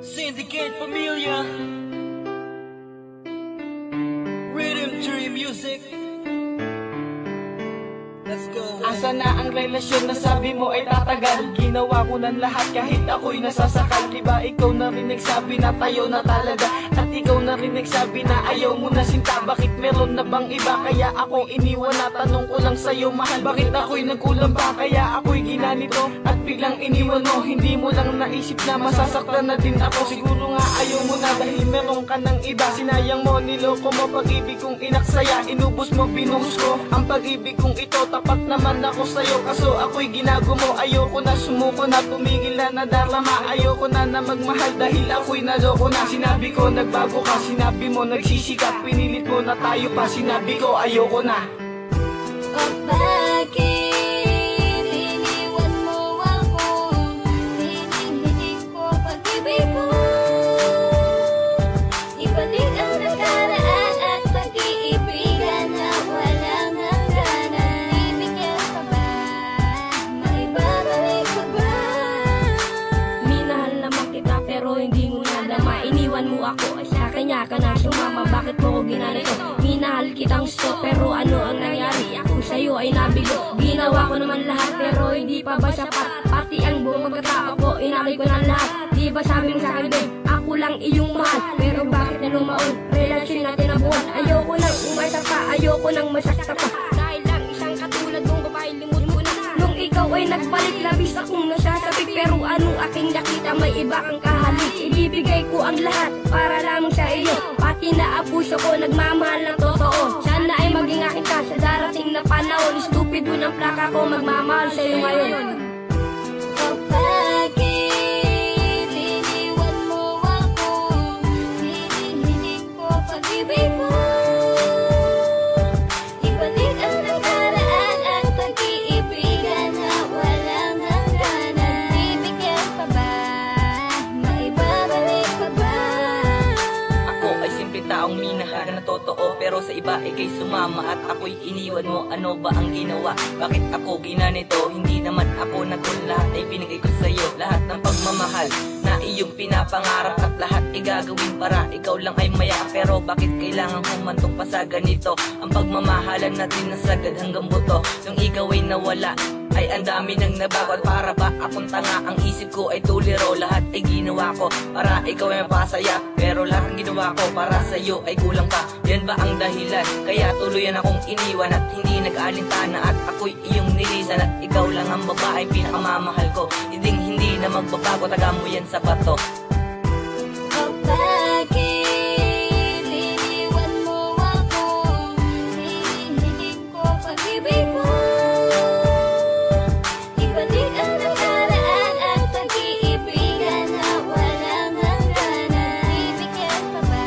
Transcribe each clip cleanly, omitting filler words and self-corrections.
Syndicate Familia, Rhythm Tree Music. Let's go. Asa na ang relasyon na sabi mo ay tatagal? Ginawa ko ng lahat kahit ako'y nasasakal. Diba ikaw na rin nagsabi na tayo na talaga? At ikaw na rin nagsabi na ayaw mo na sinta. Bakit meron na bang iba? Kaya ako iniwan na tanong ko lang sa'yo, mahal. Bakit ako'y nagkulang pa? Kaya ako'y ginanito at biglang iniwan mo. Hindi mo lang naisip na masasaktan na din ako. Siguro nga ayaw mo na dahil meron ka ng iba. Sinayang mo, niloko mo pag-ibig kong inaksaya. Inubos mo, binuhos ko ang pag-ibig kong ito. Tapat naman ako sa'yo, kaso ako'y ginago mo. Ayoko na, sumuko na, tumigil na, nadarama. Ayoko na na magmahal dahil ako'y naloko na. Sinabi ko nagbago ka, sinabi mo nagsisikap. Pinilit mo na tayo pa, sinabi ko ayoko na. Oh, bakit iniwan mo ako? Hinihiling ko pag-ibig ko. Ibalik ang nakaraan at pag-iibigan na walang hangganan. Ibigyan pa ba? Maibabalik pa ba? Minahal naman kita pero hindi mo nadama. Iniwan mo ako, sa kanya ka na sumama. Bakit mo ko ginanito? Minahal kitang gusto pero ano ang nangyari? Ako sa'yo ay nabigo. Ginawa ko naman lahat pero hindi pa ba sapat? Pati ang buong pagkatao ko, inalay ko na lahat. Di ba sabi mo sa'kin, babe, ako lang iyong mahal. Pero bakit na lumaon? Relasyon natin na buwan. Ayoko nang umasa pa, ayoko nang masakta pa. Dahil lang isang katulad mong babae, limot mo na. Nung ikaw ay nagbalik, labis akong nasasabik. Pero anong aking nakita, may iba kang kahalik. Ibibigay ko ang lahat para lamang sa iyo. Pati na ang puso ko, nagmamahal ng totoo. Sana ay maging akin ka sa darating na panahon. Stupido ng plaka ko, magmamahal sa iyo ngayon. Oh, bakit iniwan mo ako? Hinihiling ko pag-ibig ko. Ibalik ang nakaraan at pag-iibigan na walang hangganan. Ibigyan pa ba? Maibabalik pa ba? Ako ay simple taong minahal na totoo, pero sa iba ay kay sumama at ako'y iniwan mo. Ano ba ang ginawa? Bakit ako ginanito? Hindi naman ako nagkun, lahat ay binigay ko sa'yo. Lahat ng pagmamahal na iyong pinapangarap at lahat ay gagawin para ikaw lang ay maya. Pero bakit kailangan humantong pa sa ganito? Ang pagmamahalan natin nasagad hanggang buto. Nung ikaw ay nawala ay ang dami nang nabago. At para ba akong tanga? Ang isip ko ay tuliro. Lahat ay ginawa ko para ikaw ay mapasaya, pero lahat ng ginawa ko para sa'yo ay kulang pa. Yan ba ang dahilan? Kaya tuluyan akong iniwan at hindi nag-alintana. At ako'y iyong nilisan at ikaw lang ang babaeng pinakamamahal ko. Hindi na magbabago, taga mo yan sa bato. Oh, bakit iniwan mo ako? Hinihiling ko pag-ibig ko. Ibalik ang nakaraan at pag-iibigan na walang hangganan. Ibigyan pa ba?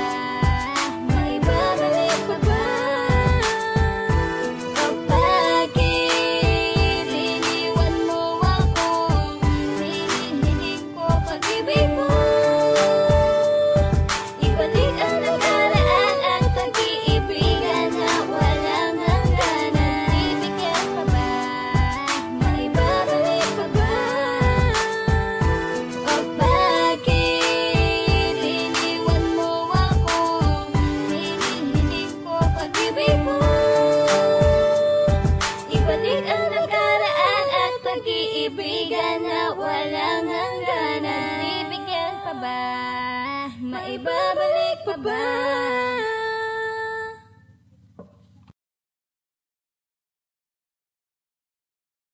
Maibabalik pa ba? Oh, bakit iniwan mo ako? Hinihiling ko pag-ibig ko. Ibalik ang nakaraan at pag-iibigan na walang hangganan. Ibigyan pa ba? Maibabalik pa ba? Oh, bakit iniwan mo ako? Hinihiling ko pag-ibig ko. Ibalik ang nakaraan at pag-iibigan na walang hangganan. Ibigyan pa ba? Maibabalik pa ba?